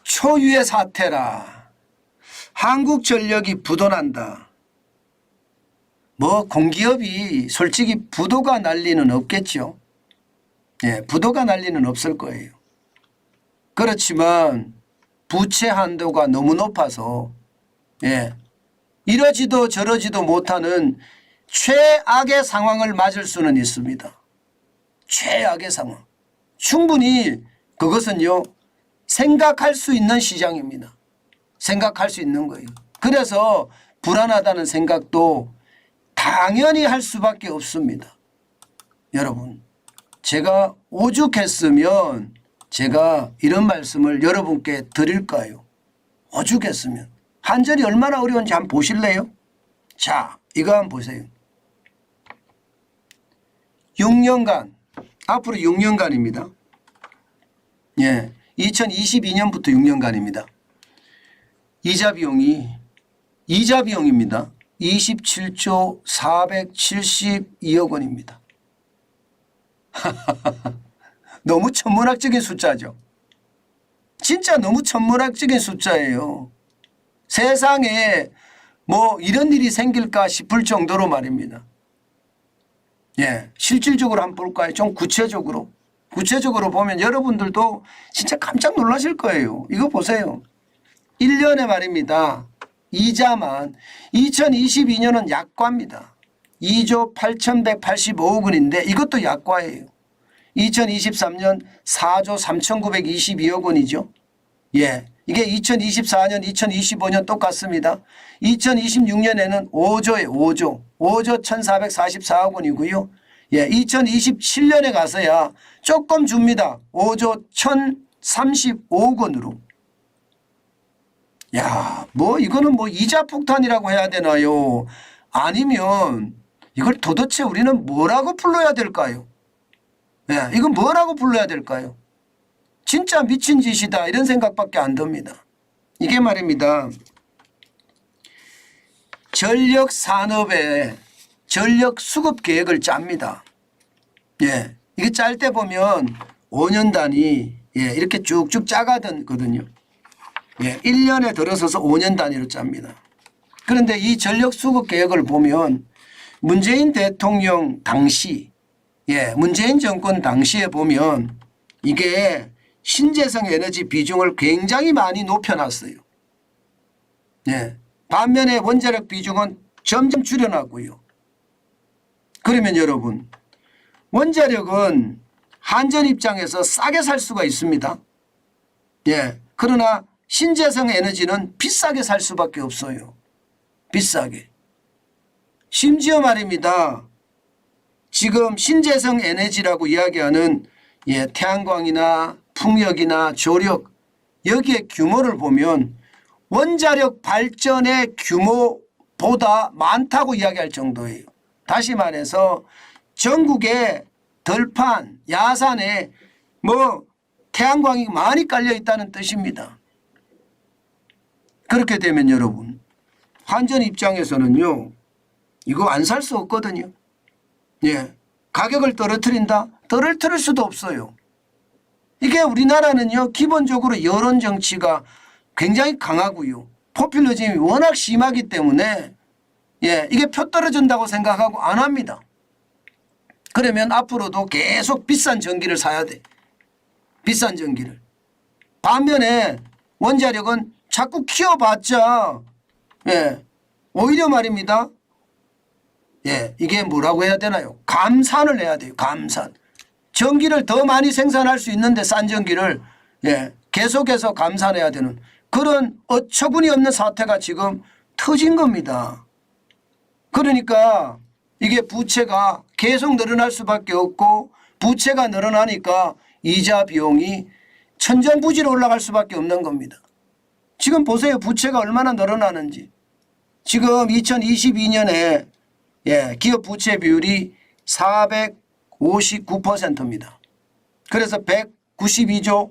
초유의 사태라. 한국전력이 부도난다. 뭐 공기업이 솔직히 부도가 날 리는 없겠죠. 예, 부도가 날 리는 없을 거예요. 그렇지만 부채 한도가 너무 높아서 예, 이러지도 저러지도 못하는 최악의 상황을 맞을 수는 있습니다. 최악의 상황. 충분히 그것은요 생각할 수 있는 시장입니다. 생각할 수 있는 거예요. 그래서 불안하다는 생각도 당연히 할 수밖에 없습니다. 여러분, 제가 오죽했으면 제가 이런 말씀을 여러분께 드릴까요? 오죽했으면. 한전이 얼마나 어려운지 한번 보실래요? 자, 이거 한번 보세요. 6년간, 앞으로 6년간입니다. 예, 2022년부터 6년간입니다. 이자 비용입니다. 27조 472억 원입니다. 너무 천문학적인 숫자죠. 진짜 너무 천문학적인 숫자예요. 세상에 뭐 이런 일이 생길까 싶을 정도로 말입니다. 예, 실질적으로 한번 볼까요? 좀 구체적으로 보면 여러분들도 진짜 깜짝 놀라실 거예요. 이거 보세요. 1년에 말입니다. 이자만 2022년은 약과입니다. 2조 8,185억 원인데 이것도 약과예요. 2023년 4조 3,922억 원이죠. 예, 이게 2024년 2025년 똑같습니다. 2026년에는 5조 1,444억 원이고요. 예, 2027년에 가서야 조금 줍니다. 5조 1,035억 원으로. 야, 뭐 이거는 뭐 이자 폭탄이라고 해야 되나요? 아니면 이걸 도대체 우리는 뭐라고 불러야 될까요? 예, 이건 뭐라고 불러야 될까요? 진짜 미친 짓이다 이런 생각밖에 안 듭니다. 이게 말입니다. 전력 산업의 전력 수급 계획을 짭니다. 예, 이게 짤 때 보면 5년 단위 예, 이렇게 쭉쭉 짜가거든요. 예, 1년에 들어서서 5년 단위로 짭니다. 그런데 이 전력 수급 계획을 보면 문재인 대통령 당시 예, 문재인 정권 당시에 보면 이게 신재생 에너지 비중을 굉장히 많이 높여놨어요. 예, 반면에 원자력 비중은 점점 줄여놨고요. 그러면 여러분 원자력은 한전 입장에서 싸게 살 수가 있습니다. 예, 그러나 신재생 에너지는 비싸게 살 수밖에 없어요. 비싸게. 심지어 말입니다. 지금 신재생 에너지라고 이야기하는 예, 태양광이나 풍력이나 조력 여기에 규모를 보면 원자력 발전의 규모보다 많다고 이야기할 정도예요. 다시 말해서 전국에 들판, 야산에 뭐 태양광이 많이 깔려 있다는 뜻입니다. 그렇게 되면 여러분 한전 입장에서는요 이거 안 살 수 없거든요. 예, 가격을 떨어뜨린다? 떨어뜨릴 수도 없어요. 이게 우리나라는요 기본적으로 여론 정치가 굉장히 강하고요. 포퓰리즘이 워낙 심하기 때문에 예, 이게 표 떨어진다고 생각하고 안 합니다. 그러면 앞으로도 계속 비싼 전기를 사야 돼. 비싼 전기를. 반면에 원자력은 자꾸 키워봤자 예, 오히려 말입니다. 예, 이게 뭐라고 해야 되나요? 감산을 해야 돼요. 감산. 전기를 더 많이 생산할 수 있는데 싼 전기를 예, 계속해서 감산해야 되는 그런 어처구니 없는 사태가 지금 터진 겁니다. 그러니까 이게 부채가 계속 늘어날 수밖에 없고 부채가 늘어나니까 이자 비용이 천정부지로 올라갈 수밖에 없는 겁니다. 지금 보세요. 부채가 얼마나 늘어나는지. 지금 2022년에 예, 기업 부채 비율이 459%입니다. 그래서 192조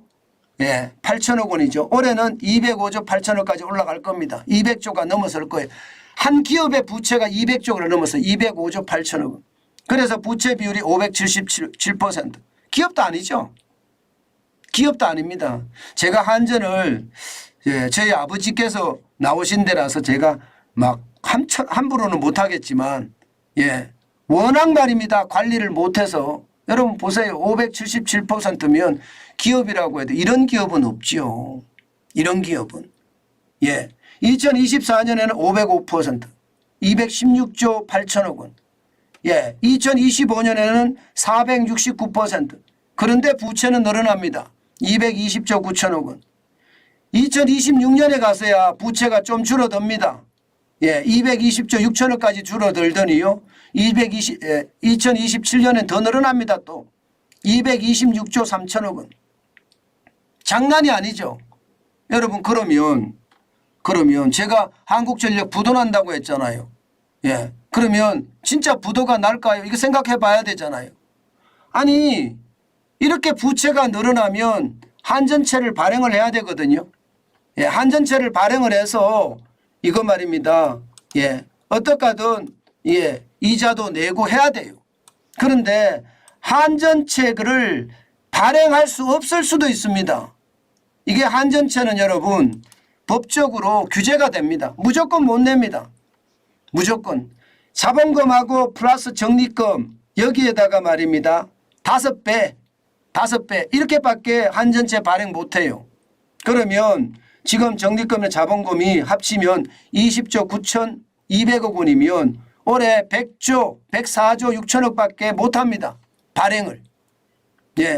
예, 8천억 원이죠. 올해는 205조 8천억까지 올라갈 겁니다. 200조가 넘어설 거예요. 한 기업의 부채가 200조를 넘어서 205조 8천억 원. 그래서 부채 비율이 577%. 기업도 아니죠. 기업도 아닙니다. 제가 한전을 저희 아버지께서 나오신 데라서 제가 막 함부로는 못하겠지만 워낙 말입니다. 관리를 못해서 여러분 보세요. 577%면 기업이라고 해도 이런 기업은 없지요. 이런 기업은. 2024년에는 505%, 216조 8천억 원. 2025년에는 469%. 그런데 부채는 늘어납니다. 220조 9천억 원. 2026년에 가서야 부채가 좀 줄어듭니다. 220조 6천억까지 줄어들더니요. 2027년엔 더 늘어납니다. 또 226조 3천억 원. 장난이 아니죠. 여러분 그러면 제가 한국전력 부도난다고 했잖아요. 그러면 진짜 부도가 날까요? 이거 생각해 봐야 되잖아요. 아니 이렇게 부채가 늘어나면 한전채를 발행을 해야 되거든요. 한전채를 발행을 해서 이거 말입니다. 어떻게든 이자도 내고 해야 돼요. 그런데 한전채를 발행할 수 없을 수도 있습니다. 이게 한전채는 여러분 법적으로 규제가 됩니다. 무조건 못 냅니다. 무조건. 자본금하고 플러스 적립금 여기에다가 말입니다. 5배 이렇게밖에 한전채 발행 못해요. 그러면 지금 적립금의 자본금이 합치면 20조 9,200억 원이면 올해 104조 6천억밖에 못합니다. 발행을.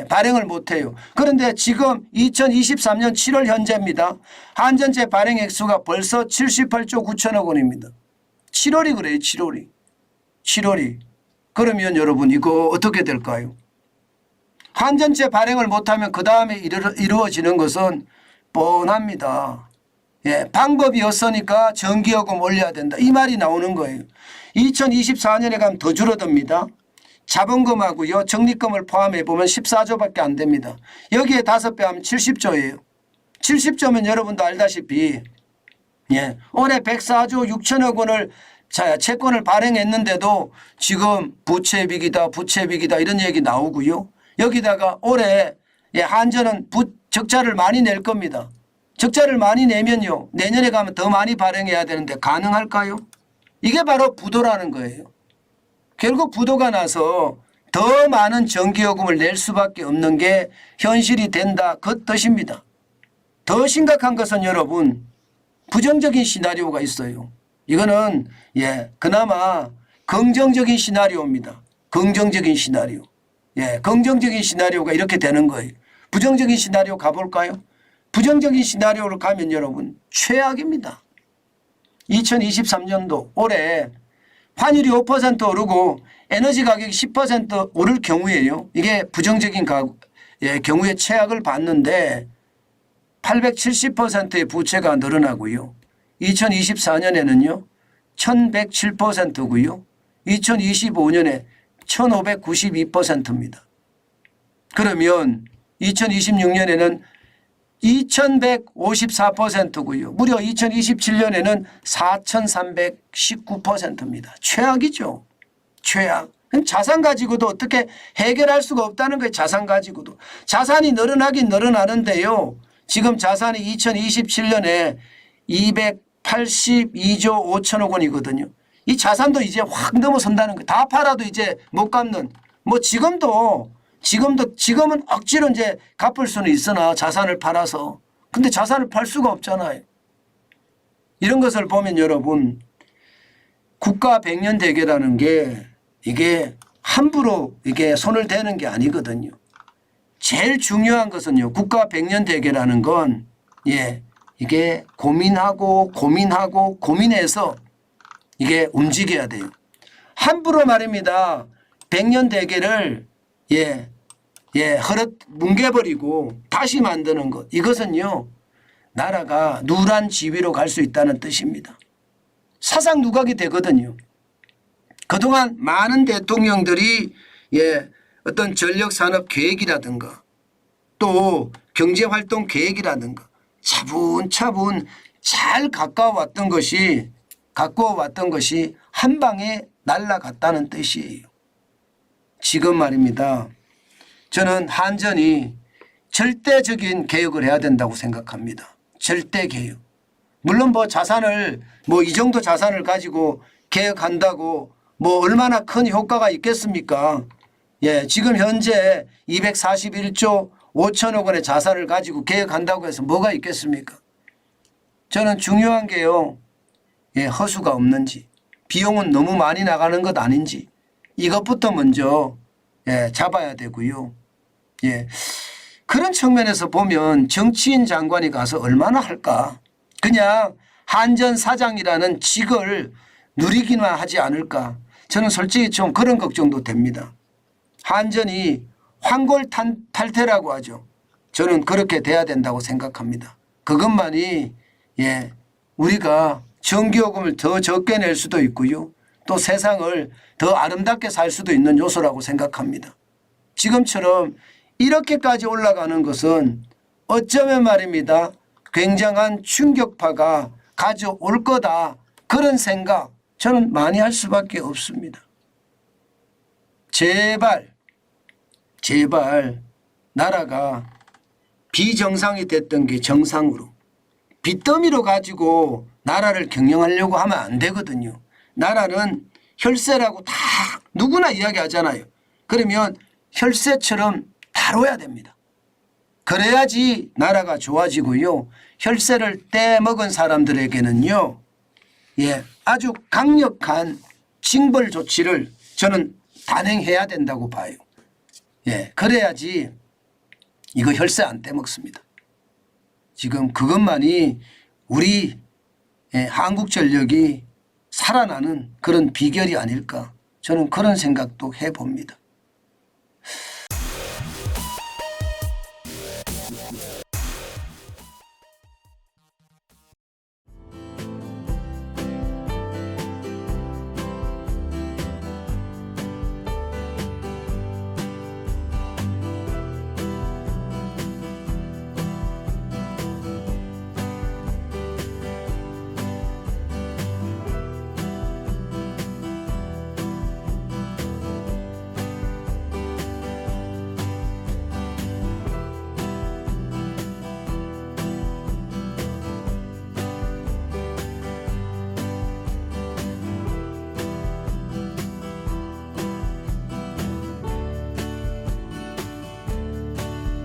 발행을 못해요. 그런데 지금 2023년 7월 현재입니다. 한전채 발행 액수가 벌써 78조 9천억 원입니다. 7월이 그래요. 7월이. 그러면 여러분 이거 어떻게 될까요? 한전채 발행을 못하면 그 다음에 이루어지는 것은 뻔합니다. 방법이 없으니까 전기요금 올려야 된다. 이 말이 나오는 거예요. 2024년에 가면 더 줄어듭니다. 자본금하고요. 적립금을 포함해 보면 14조밖에 안 됩니다. 여기에 5배 하면 70조예요. 70조면 여러분도 알다시피 올해 104조 6천억 원을 채권을 발행했는데도 지금 부채비기다 이런 얘기 나오고요. 여기다가 올해 한전은 적자를 많이 낼 겁니다. 적자를 많이 내면요. 내년에 가면 더 많이 발행해야 되는데 가능할까요? 이게 바로 부도라는 거예요. 결국 부도가 나서 더 많은 전기요금을 낼 수밖에 없는 게 현실이 된다 그 뜻입니다. 더 심각한 것은 여러분 부정적인 시나리오가 있어요. 이거는 그나마 긍정적인 시나리오입니다. 긍정적인 시나리오. 긍정적인 시나리오가 이렇게 되는 거예요. 부정적인 시나리오 가볼까요? 부정적인 시나리오로 가면 여러분 최악입니다. 2023년도 올해 환율이 5% 오르고 에너지 가격이 10% 오를 경우에요. 이게 부정적인 경우에 최악을 봤는데 870%의 부채가 늘어나고요. 2024년에는요. 1107%고요. 2025년에 1592%입니다. 그러면 2026년에는 2154%고요. 무려 2027년에는 4319%입니다. 최악이죠. 최악. 자산 가지고도 어떻게 해결할 수가 없다는 거예요. 자산 가지고도. 자산이 늘어나긴 늘어나는데요. 지금 자산이 2027년에 282조 5천억 원이거든요. 이 자산도 이제 확 넘어선다는 거예요. 다 팔아도 이제 못 갚는. 지금은 억지로 이제 갚을 수는 있으나 자산을 팔아서. 근데 자산을 팔 수가 없잖아요. 이런 것을 보면 여러분 국가 백년 대계라는 게 이게 함부로 이게 손을 대는 게 아니거든요. 제일 중요한 것은요. 국가 백년 대계라는 건 이게 고민해서 이게 움직여야 돼요. 함부로 말입니다. 백년 대계를 흐릿 뭉개버리고 다시 만드는 것. 이것은요. 나라가 누란 지위로 갈 수 있다는 뜻입니다. 사상 누각이 되거든요. 그동안 많은 대통령들이 어떤 전력산업 계획이라든가 또 경제활동 계획이라든가 차분차분 잘 가까워왔던 것이 한 방에 날아갔다는 뜻이에요. 지금 말입니다. 저는 한전이 절대적인 개혁을 해야 된다고 생각합니다. 절대 개혁. 물론 뭐 자산을 뭐 이 정도 자산을 가지고 개혁한다고 뭐 얼마나 큰 효과가 있겠습니까? 예, 지금 현재 241조 5천억 원의 자산을 가지고 개혁한다고 해서 뭐가 있겠습니까? 저는 중요한 게요. 예, 허수가 없는지, 비용은 너무 많이 나가는 것 아닌지 이것부터 먼저 예, 잡아야 되고요. 예, 그런 측면에서 보면 정치인 장관이 가서 얼마나 할까? 그냥 한전 사장이라는 직을 누리기만 하지 않을까? 저는 솔직히 좀 그런 걱정도 됩니다. 한전이 환골탈태라고 하죠. 저는 그렇게 돼야 된다고 생각합니다. 그것만이 예, 우리가 전기요금을 더 적게 낼 수도 있고요. 또 세상을 더 아름답게 살 수도 있는 요소라고 생각합니다. 지금처럼 이렇게까지 올라가는 것은 어쩌면 말입니다. 굉장한 충격파가 가져올 거다. 그런 생각 저는 많이 할 수밖에 없습니다. 제발 나라가 비정상이 됐던 게 정상으로 빚더미로 가지고 나라를 경영하려고 하면 안 되거든요. 나라는 혈세라고 다 누구나 이야기하잖아요. 그러면 혈세처럼 다뤄야 됩니다. 그래야지 나라가 좋아지고요. 혈세를 떼먹은 사람들에게는요. 예, 아주 강력한 징벌 조치를 저는 단행해야 된다고 봐요. 예, 그래야지 이거 혈세 안 떼먹습니다. 지금 그것만이 우리 한국전력이 살아나는 그런 비결이 아닐까 저는 그런 생각도 해봅니다.